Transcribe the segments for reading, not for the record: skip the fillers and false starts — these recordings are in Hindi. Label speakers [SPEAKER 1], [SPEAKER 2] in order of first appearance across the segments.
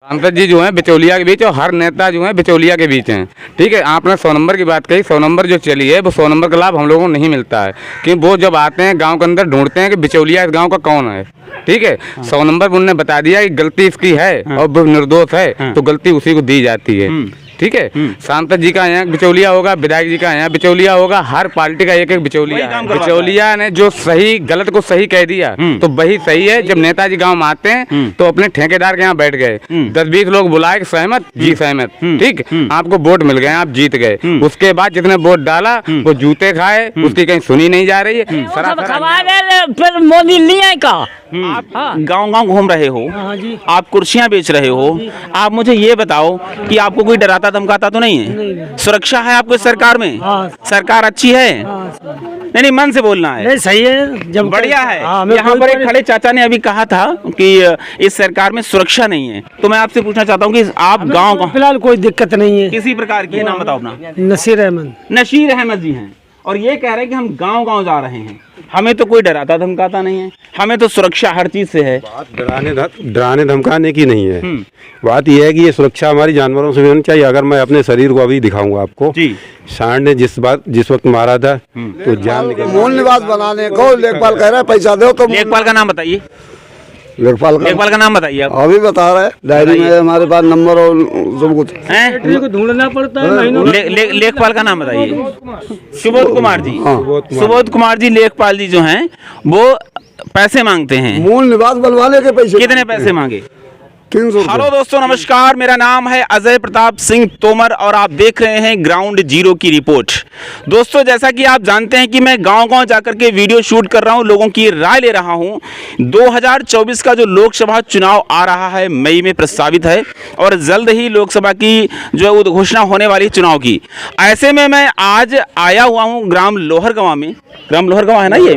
[SPEAKER 1] सांसद जी जो हैं बिचौलिया के बीच और हर नेता जो है बिचौलिया के बीच हैं। ठीक है, आपने 100 नंबर की बात कही, 100 नंबर जो चली है वो 100 नंबर का लाभ हम लोगों को नहीं मिलता है कि वो जब आते हैं गांव के अंदर ढूंढते हैं कि बिचौलिया इस गांव का कौन है। ठीक है, 100 नंबर उन्होंने बता दिया कि गलती इसकी है और वो निर्दोष है तो गलती उसी को दी जाती है। ठीक है, सांसद जी का यहाँ बिचौलिया होगा, विधायक जी का यहाँ बिचौलिया होगा, हर पार्टी का एक एक बिचौलिया है। बिचौलिया ने जो सही गलत को सही कह दिया तो वही सही है। जब नेताजी गांव में आते हैं तो अपने ठेकेदार के यहाँ बैठ गए, 10-20 लोग बुलाए, सहमत जी सहमत, ठीक, आपको वोट मिल गए, आप जीत गए। उसके बाद जितने वोट डाला वो जूते खाए, उसकी कहीं सुनी नहीं जा रही है।
[SPEAKER 2] फिर मोदी लिए का
[SPEAKER 3] आप गांव-गांव घूम रहे हो, आप कुर्सियां बेच रहे हो, आप मुझे ये बताओ कि आपको कोई डराता धमकाता तो नहीं है? सुरक्षा है आपको सरकार में? सरकार अच्छी है? नहीं, मन से बोलना है।
[SPEAKER 2] सही है, जब
[SPEAKER 3] बढ़िया है। यहाँ पर एक खड़े चाचा ने अभी कहा था कि इस सरकार में सुरक्षा नहीं है, तो मैं आपसे पूछना चाहता हूँ कि आप गाँव
[SPEAKER 2] फिलहाल कोई दिक्कत नहीं है
[SPEAKER 3] किसी प्रकार की। नाम बताओ अपना।
[SPEAKER 2] नसीर
[SPEAKER 3] अहमद जी हैं और ये कह रहे हैं कि हम गांव-गांव जा रहे हैं, हमें तो कोई डराता धमकाता नहीं है, हमें तो सुरक्षा हर चीज से है।
[SPEAKER 4] बात डराने धमकाने की नहीं है, बात यह है कि ये सुरक्षा हमारी जानवरों से भी होनी चाहिए। अगर मैं अपने शरीर को अभी दिखाऊंगा आपको, सांड ने जिस वक्त मारा था तो जान
[SPEAKER 5] मूल निवास बनाने को लेखपाल कह रहा है पैसा दो तो।
[SPEAKER 3] लेखपाल का नाम बताइए।
[SPEAKER 5] लेखपाल का नाम बताइए। अभी बता रहा है, डायरी में हमारे पास नंबर और सब कुछ
[SPEAKER 2] है, ढूंढना पड़ता है।
[SPEAKER 3] लेखपाल का नाम बताइए। सुबोध कुमार जी। सुबोध कुमार जी लेखपाल जी जो हैं वो पैसे मांगते हैं,
[SPEAKER 5] मूल निवास बनवाने के पैसे।
[SPEAKER 3] कितने पैसे मांगे?
[SPEAKER 5] 300।
[SPEAKER 3] हेलो दोस्तों, नमस्कार, मेरा नाम है अजय प्रताप सिंह तोमर और आप देख रहे हैं ग्राउंड जीरो की रिपोर्ट। दोस्तों, जैसा कि आप जानते हैं कि मैं गांव-गांव जाकर के वीडियो शूट कर रहा हूं, लोगों की राय ले रहा हूं। 2024 का जो लोकसभा चुनाव आ रहा है, मई में प्रस्तावित है और जल्द ही लोकसभा की जो है घोषणा होने वाली चुनाव की। ऐसे में मैं आज आया हुआ हूँ ग्राम लोहरगंवा में। ग्राम लोहरगंवा है ना ये?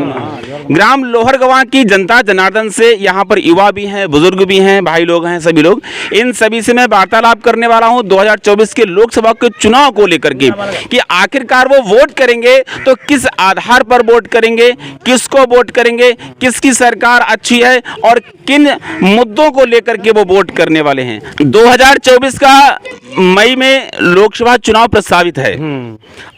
[SPEAKER 3] ग्राम लोहरगंवा की जनता जनार्दन से, यहाँ पर युवा भी हैं, बुजुर्ग भी हैं, भाई लोग हैं, सभी लोग, इन सभी से मैं वार्तालाप करने वाला हूं 2024 के लोकसभा के चुनाव को लेकर के कि आखिरकार वो वोट करेंगे तो किस आधार पर वोट करेंगे, किसको वोट करेंगे, किसकी सरकार अच्छी है और किन मुद्दों को लेकर के वो वोट करने वाले हैं। 2024 का मई में लोकसभा चुनाव प्रस्तावित है।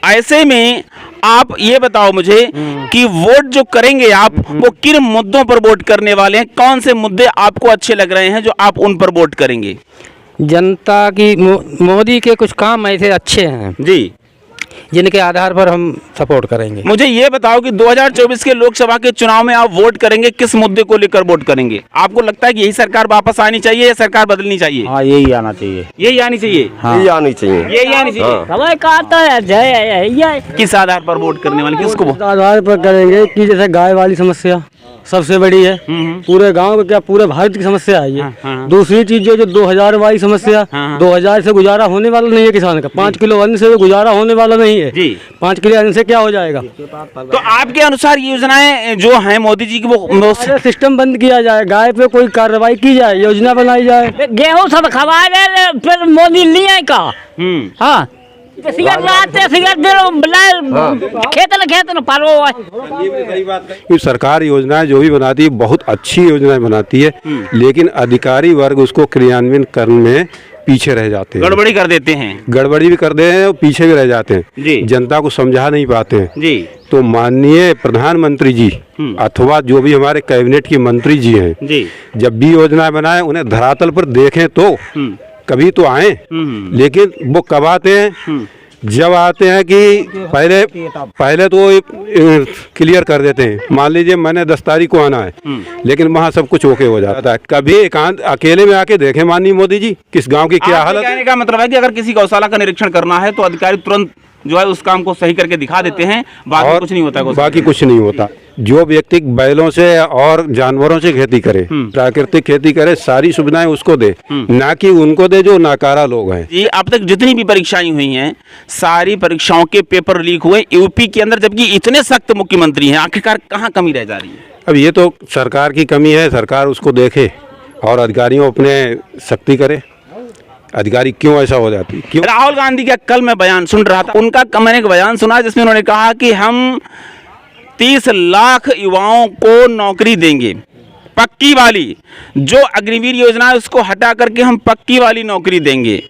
[SPEAKER 3] ऐसे में आप ये बताओ मुझे कि वोट जो करेंगे आप, वो किन मुद्दों पर वोट करने वाले हैं? कौन से मुद्दे आपको अच्छे लग रहे हैं जो आप उन पर वोट करेंगे?
[SPEAKER 6] जनता की मोदी के कुछ काम ऐसे अच्छे हैं
[SPEAKER 3] जी,
[SPEAKER 6] जिनके आधार पर हम सपोर्ट करेंगे।
[SPEAKER 3] मुझे ये बताओ कि 2024 के लोकसभा के चुनाव में आप वोट करेंगे, किस मुद्दे को लेकर वोट करेंगे? आपको लगता है कि यही सरकार वापस आनी चाहिए या सरकार बदलनी चाहिए?
[SPEAKER 7] हाँ, यही आना चाहिए।
[SPEAKER 3] यही आनी चाहिए।
[SPEAKER 7] हाँ।
[SPEAKER 5] यही आनी चाहिए।
[SPEAKER 3] यही आनी चाहिए।
[SPEAKER 2] समय का आता है।
[SPEAKER 3] किस आधार पर वोट करने वाले, किसको?
[SPEAKER 2] आधार पर करेंगे कि जैसे गाय वाली समस्या सबसे बड़ी है पूरे गांव में, क्या पूरे भारत की समस्या है ये। दूसरी चीज जो 2000 वाली समस्या, 2000 से गुजारा होने वाला नहीं है किसान का। 5 किलो अन्न से गुजारा होने वाला नहीं है जी। 5 किलो अन्न से क्या हो जाएगा?
[SPEAKER 3] तो आपके अनुसार योजनाएं जो हैं मोदी जी की, वो
[SPEAKER 2] सिस्टम बंद किया जाए, गाय पे कोई कार्रवाई की जाए, योजना बनाई जाए। गेहूँ सब खवा ले, फिर मोदी लिए का। हाँ,
[SPEAKER 4] सरकार योजनाएं जो भी बनाती है बहुत अच्छी योजनाएं बनाती है, लेकिन अधिकारी वर्ग उसको क्रियान्वयन करने में पीछे रह जाते हैं,
[SPEAKER 3] गड़बड़ी कर देते हैं।
[SPEAKER 4] गड़बड़ी भी कर देते हैं और पीछे भी रह जाते हैं जी। जनता को समझा नहीं पाते हैं जी। तो माननीय प्रधानमंत्री जी अथवा जो भी हमारे कैबिनेट की मंत्री जी हैं जी, जब भी योजनाएं बनाए उन्हें धरातल पर देखें तो कभी तो आए, लेकिन वो कब आते हैं? जब आते हैं कि पहले तो क्लियर कर देते हैं, मान लीजिए मैंने 10 तारीख को आना है, लेकिन वहाँ सब कुछ ओके हो जाता है। कभी एकांत अकेले में आके देखें माननीय मोदी जी किस गांव की क्या हालत है।
[SPEAKER 3] कहने का मतलब है कि अगर किसी गौशाला का निरीक्षण करना है तो अधिकारी तुरंत जो है उस काम को सही करके दिखा देते हैं, बाकी कुछ नहीं होता है।
[SPEAKER 4] बाकी कुछ नहीं होता। जो व्यक्ति बैलों से और जानवरों से खेती करे, प्राकृतिक खेती करे, सारी सुविधाएं उसको दे, ना कि उनको दे जो नाकारा लोग हैं
[SPEAKER 3] जी। अब तक जितनी भी परीक्षाएं हुई हैं, सारी परीक्षाओं के पेपर लीक हुए यूपी के अंदर, जबकि इतने सख्त मुख्यमंत्री हैं, आखिरकार कहाँ कमी रह जा रही है?
[SPEAKER 4] अब ये तो सरकार की कमी है, सरकार उसको देखे और अधिकारियों अपने सख्ती करे। अधिकारी क्यों ऐसा हो जाती है? क्यों?
[SPEAKER 3] राहुल गांधी का कल मैं बयान सुन रहा था, उनका मैंने एक बयान सुना जिसमें उन्होंने कहा कि हम 30 लाख युवाओं को नौकरी देंगे। पक्की वाली जो अग्निवीर योजना है उसको हटा करके हम पक्की वाली नौकरी देंगे।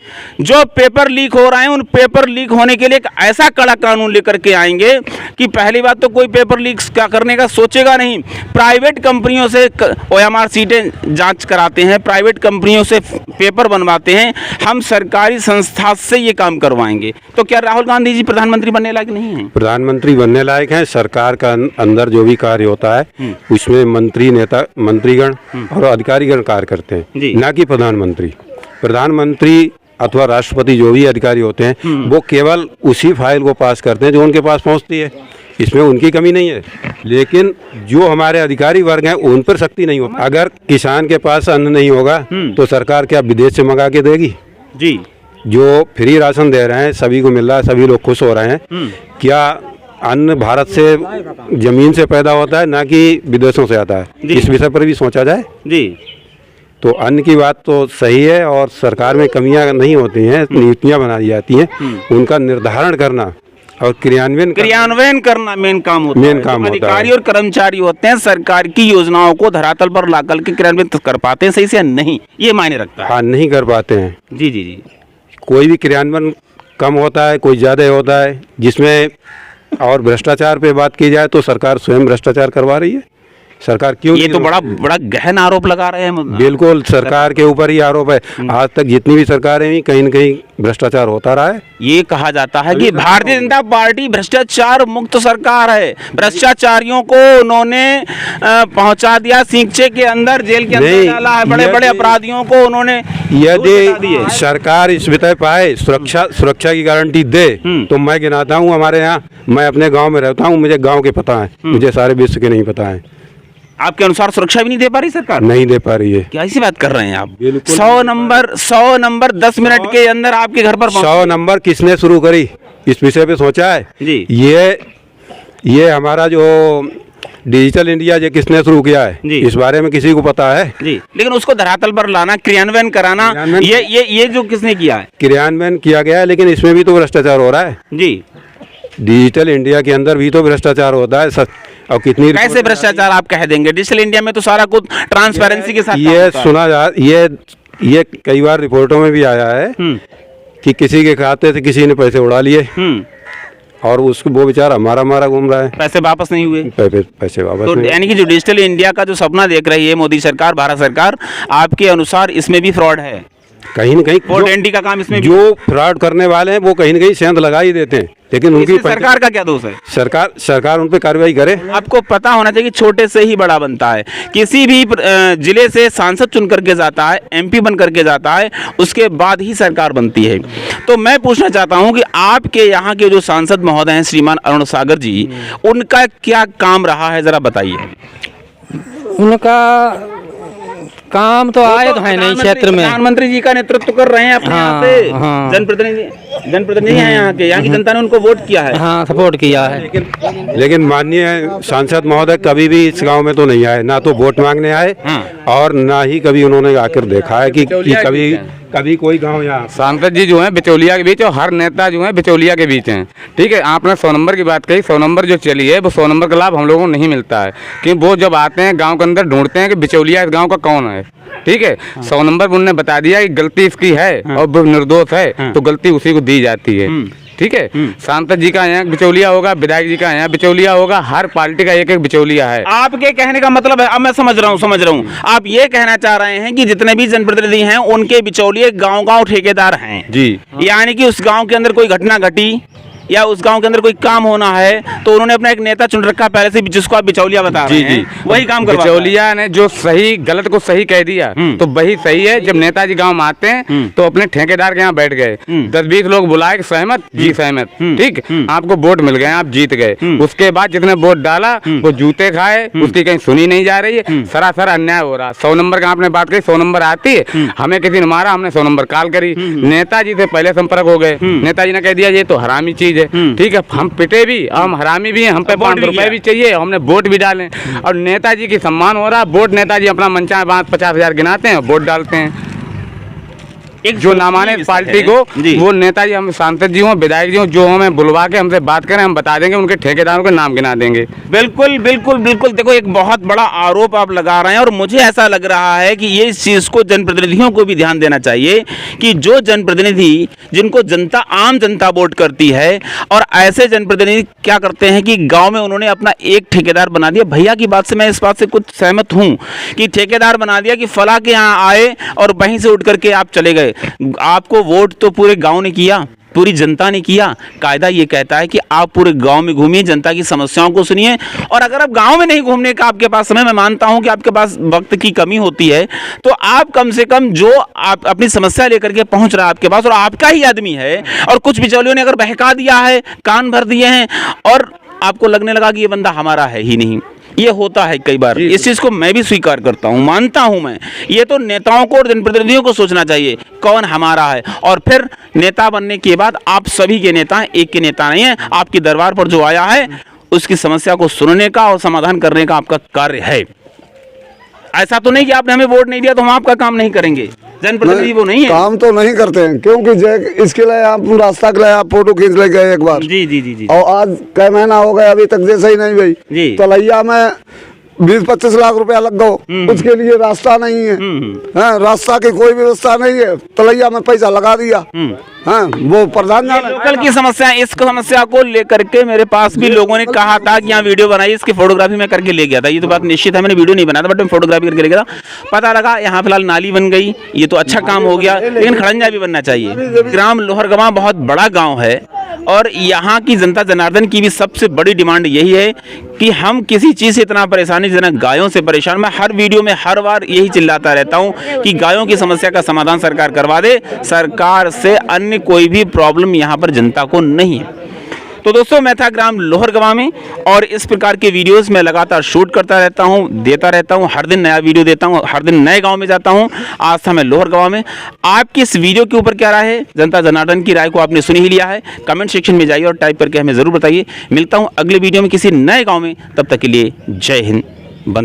[SPEAKER 3] जो पेपर लीक हो रहे हैं उन पेपर लीक होने के लिए एक ऐसा कड़ा कानून लेकर के आएंगे कि पहली बात तो कोई पेपर लीक क्या करने का सोचेगा नहीं। प्राइवेट कंपनियों से OMR सीटें जांच कराते हैं, प्राइवेट कंपनियों से पेपर बनवाते हैं, हम सरकारी संस्था से ये काम करवाएंगे। तो क्या राहुल गांधी जी प्रधानमंत्री बनने लायक नहीं है?
[SPEAKER 4] प्रधानमंत्री बनने लायक हैं। सरकार का अंदर जो भी कार्य होता है उसमें मंत्रीगण और अधिकारीगण कार्य करते हैं, ना कि प्रधानमंत्री। प्रधानमंत्री अथवा राष्ट्रपति जो भी अधिकारी होते हैं वो केवल उसी फाइल को पास करते हैं जो उनके पास पहुंचती है, इसमें उनकी कमी नहीं है। लेकिन जो हमारे अधिकारी वर्ग हैं उन पर सख्ती नहीं होती। अगर किसान के पास अन्न नहीं होगा तो सरकार क्या विदेश से मंगा के देगी?
[SPEAKER 3] जी,
[SPEAKER 4] जो फ्री राशन दे रहे हैं, सभी को मिल रहा है, सभी लोग खुश हो रहे हैं, क्या अन्न भारत से जमीन से पैदा होता है ना कि विदेशों से आता है? इस विषय पर भी सोचा जाए
[SPEAKER 3] जी।
[SPEAKER 4] तो अन्न की बात तो सही है और सरकार में कमियां नहीं होती हैं, नीतियां बनाई जाती हैं, उनका निर्धारण करना और क्रियान्वयन
[SPEAKER 3] करना मेन काम होता है। अधिकारी और कर्मचारी होते हैं सरकार की योजनाओं को धरातल पर लाकर के क्रियान्वित कर पाते हैं सही से नहीं, ये मायने रखता है।
[SPEAKER 4] हाँ, नहीं कर पाते हैं।
[SPEAKER 3] जी जी जी।
[SPEAKER 4] कोई भी क्रियान्वयन कम होता है, कोई ज़्यादा होता है, जिसमें और भ्रष्टाचार पे बात की जाए तो सरकार स्वयं भ्रष्टाचार करवा रही है। सरकार क्यों?
[SPEAKER 3] ये तो बड़ा गहन आरोप लगा रहे हैं।
[SPEAKER 4] बिल्कुल सरकार के ऊपर ही आरोप है। आज तक जितनी भी सरकारें हुई कहीं न कहीं भ्रष्टाचार होता रहा है।
[SPEAKER 3] ये कहा जाता है कि भारतीय जनता पार्टी भ्रष्टाचार मुक्त सरकार है। भ्रष्टाचारियों को उन्होंने पहुंचा दिया सींचे के अंदर, जेल के अंदर डाला है। बड़े बड़े अपराधियों को उन्होंने,
[SPEAKER 4] यदि सरकार इस विषय पाए सुरक्षा की गारंटी दे तो मैं गिनाता हूँ हमारे यहाँ, मैं अपने गाँव में रहता हूँ, मुझे गाँव के पता है, मुझे सारे विश्व के नहीं पता है।
[SPEAKER 3] आपके अनुसार सुरक्षा भी नहीं दे पा रही सरकार?
[SPEAKER 4] नहीं दे पा रही है।
[SPEAKER 3] क्या ऐसी बात कर रहे हैं आप? 100 नंबर 10 मिनट के अंदर आपके घर पर
[SPEAKER 4] 100 नंबर किसने शुरू करी? इस विषय पे सोचा है
[SPEAKER 3] जी?
[SPEAKER 4] ये हमारा जो डिजिटल इंडिया ये किसने शुरू किया है जी? इस बारे में किसी को पता है
[SPEAKER 3] जी? लेकिन उसको धरातल पर लाना, क्रियान्वयन कराना, ये जो किसने किया है?
[SPEAKER 4] क्रियान्वयन किया गया है, लेकिन इसमें भी तो भ्रष्टाचार हो रहा है जी। डिजिटल इंडिया के अंदर भी तो भ्रष्टाचार होता है। और कितनी
[SPEAKER 3] कैसे भ्रष्टाचार आप कह देंगे? डिजिटल इंडिया में तो सारा कुछ ट्रांसपेरेंसी के साथ
[SPEAKER 4] ये सुना जा, ये कई बार रिपोर्टों में भी आया है कि किसी के खाते से किसी ने पैसे उड़ा लिए और उसको वो बेचारा हमारा घूम रहा है, पैसे वापस नहीं हुए। पैसे वापस
[SPEAKER 3] तो यानी कि जो डिजिटल इंडिया का जो सपना देख रही है मोदी सरकार, भारत सरकार, आपके अनुसार इसमें भी फ्रॉड है?
[SPEAKER 4] कहीं न कहीं
[SPEAKER 3] वोट एंट्री का काम इसमें
[SPEAKER 4] जो फ्रॉड करने वाले हैं वो कहीं न कहीं सेंध लगा ही देते हैं, लेकिन उनकी
[SPEAKER 3] सरकार का क्या दोष है?
[SPEAKER 4] सरकार उन पे कार्रवाई करे।
[SPEAKER 3] आपको पता होना चाहिए कि छोटे से ही बड़ा बनता है। किसी भी जिले से सांसद चुन करके जाता है, MP बन करके जाता है, उसके बाद ही सरकार बनती है। तो मैं पूछना चाहता हूं कि आपके यहाँ के जो सांसद महोदय हैं श्रीमान अरुण सागर जी, उनका क्या काम रहा है, जरा बताइए।
[SPEAKER 6] उनका काम तो आए तो है नहीं क्षेत्र में।
[SPEAKER 3] प्रधानमंत्री जी का नेतृत्व कर रहे हैं अपने यहाँ से। जनप्रतिनिधि हैं यहाँ की जनता ने उनको वोट किया है।
[SPEAKER 6] हाँ, सपोर्ट किया है।
[SPEAKER 4] लेकिन माननीय सांसद महोदय कभी भी इस गांव में तो नहीं आए, ना तो वोट मांगने आए और ना ही कभी उन्होंने आकर देखा है कि कभी कोई गांव यहाँ।
[SPEAKER 1] सांसद जी जो हैं बिचौलिया के बीच, और हर नेता जो है बिचौलिया के बीच हैं। ठीक है, आपने 100 नंबर की बात कही। 100 नंबर जो चली है वो 100 नंबर का लाभ हम लोगों को नहीं मिलता है, क्योंकि वो जब आते हैं गांव के अंदर ढूंढते हैं कि बिचौलिया इस गांव का कौन है। ठीक है, 100 नंबर उन्होंने बता दिया कि गलती इसकी है और वो निर्दोष है, तो गलती उसी को दी जाती है। ठीक है, सांसद जी का यहाँ बिचौलिया होगा, विधायक जी का यहाँ बिचौलिया होगा, हर पार्टी का एक एक बिचौलिया है।
[SPEAKER 3] आपके कहने का मतलब है, अब मैं समझ रहा हूँ, आप ये कहना चाह रहे हैं कि जितने भी जनप्रतिनिधि हैं उनके बिचौलिए गांव-गांव ठेकेदार हैं
[SPEAKER 1] जी।
[SPEAKER 3] यानी कि उस गांव के अंदर कोई घटना घटी या उस गांव के अंदर कोई काम होना है तो उन्होंने अपना एक नेता चुन रखा पहले से, जिसको आप बिचौलिया बता रहे हैं, वही काम करवाता है।
[SPEAKER 1] बिचौलिया ने जो सही गलत को सही कह दिया तो वही सही है। जब नेताजी गांव में आते हैं तो अपने ठेकेदार के यहाँ बैठ गए, 10-20 लोग बुलाए, सहमत जी सहमत, ठीक, आपको वोट मिल गए, आप जीत गए। उसके बाद जितने वोट डाला वो जूते खाए, उसकी कहीं सुनी नहीं जा रही है, सरासर अन्याय हो रहा। 100 नंबर का आपने बात कही, 100 नंबर आती है, हमें किसी ने मारा, हमने 100 नंबर कॉल करी, नेताजी से पहले संपर्क हो गए, नेताजी ने कह दिया ये तो हरामी चीज है। ठीक है, हम पिटे भी, हम हरामी भी हैं, हम पे 5 रुपए भी चाहिए, हमने वोट भी डालें, और नेताजी की सम्मान हो रहा। वोट नेताजी अपना मनचाहे 50,000 गिनाते हैं, वोट डालते हैं।
[SPEAKER 3] एक
[SPEAKER 1] जो ना माने इस पार्टी को, वो नेताजी हम सांसद जी हों, विधायक जी हों, जो हमें बुलवा के हमसे बात करें, हम बता देंगे, उनके ठेकेदारों के नाम गिना देंगे।
[SPEAKER 3] बिल्कुल बिल्कुल बिल्कुल। देखो, एक बहुत बड़ा आरोप आप लगा रहे हैं और मुझे ऐसा लग रहा है कि ये इस चीज को जनप्रतिनिधियों को भी ध्यान देना चाहिए कि जो जनप्रतिनिधि जिनको जनता, आम जनता वोट करती है, और ऐसे जनप्रतिनिधि क्या करते हैं कि गांव में उन्होंने अपना एक ठेकेदार बना दिया। भैया की बात से मैं इस बात से कुछ सहमत हूं कि ठेकेदार बना दिया कि फला के यहाँ आए और वहीं से उठ करके आप चले गए। आपको वोट तो पूरे गांव ने किया, पूरी जनता ने किया। कायदा ये कहता है कि आप पूरे गांव में घूमिए, जनता की समस्याओं को सुनिए, और अगर आप गांव में नहीं घूमने का आपके पास समय, मैं मानता हूं कि आपके पास वक्त की कमी होती है, तो आप कम से कम जो आप अपनी समस्या लेकर के पहुंच रहा है आपके पास और आपका ही आदमी है, और कुछ बिचौलियों ने अगर बहका दिया है, कान भर दिए हैं और आपको लगने लगा कि ये बंदा हमारा है ही नहीं, ये होता है कई बार। इस चीज को मैं भी स्वीकार करता हूं, मानता हूं मैं। ये तो नेताओं को और जनप्रतिनिधियों को सोचना चाहिए कौन हमारा है, और फिर नेता बनने के बाद आप सभी के नेता हैं, एक के नेता नहीं है। आपके दरबार पर जो आया है उसकी समस्या को सुनने का और समाधान करने का आपका कार्य है। ऐसा तो नहीं कि आपने हमें वोट नहीं दिया तो हम आपका काम नहीं करेंगे। जनप्रतिनिधि वो नहीं है,
[SPEAKER 5] काम तो नहीं करते हैं, क्योंकि इसके लिए आप रास्ता के लिए आप फोटो खींच ले गए एक बार।
[SPEAKER 3] जी जी जी जी।
[SPEAKER 5] और आज कई महीना हो गया अभी तक जैसे ही नहीं भाई। तलैया में 20-25 लाख रुपया लग गो, उसके लिए रास्ता नहीं है, रास्ता की कोई व्यवस्था नहीं है, तलैया में पैसा लगा दिया। वो प्रधान
[SPEAKER 3] लोकल की समस्या, इस समस्या को लेकर के मेरे पास भी लोगों ने कहा था कि यहाँ वीडियो बनाई, इसकी फोटोग्राफी मैं करके ले गया था। ये तो बात निश्चित है, मैंने वीडियो नहीं बनाया था, बट मैं फोटोग्राफी करके ले गया था। पता लगा यहाँ फिलहाल नाली बन गई, ये तो अच्छा काम हो गया, लेकिन खड़ंजा भी बनना चाहिए। ग्राम लोहरगवां बहुत बड़ा गाँव है, और यहाँ की जनता जनार्दन की भी सबसे बड़ी डिमांड यही है कि हम किसी चीज़ से इतना परेशानी, जितना गायों से परेशान। मैं हर वीडियो में हर बार यही चिल्लाता रहता हूँ कि गायों की समस्या का समाधान सरकार करवा दे। सरकार से अन्य कोई भी प्रॉब्लम यहाँ पर जनता को नहीं है। तो दोस्तों, मैं था ग्राम लोहरगवां में, और इस प्रकार के वीडियोस मैं लगातार शूट करता रहता हूं, देता रहता हूं। हर दिन नया वीडियो देता हूं, हर दिन नए गांव में जाता हूं। आज था मैं लोहरगवां में। आपकी इस वीडियो के ऊपर क्या राय है? जनता जनार्दन की राय को आपने सुन ही लिया है। कमेंट सेक्शन में जाइए और टाइप करके हमें ज़रूर बताइए। मिलता हूँ अगले वीडियो में किसी नए गाँव में, तब तक के लिए जय हिंद, वंदे।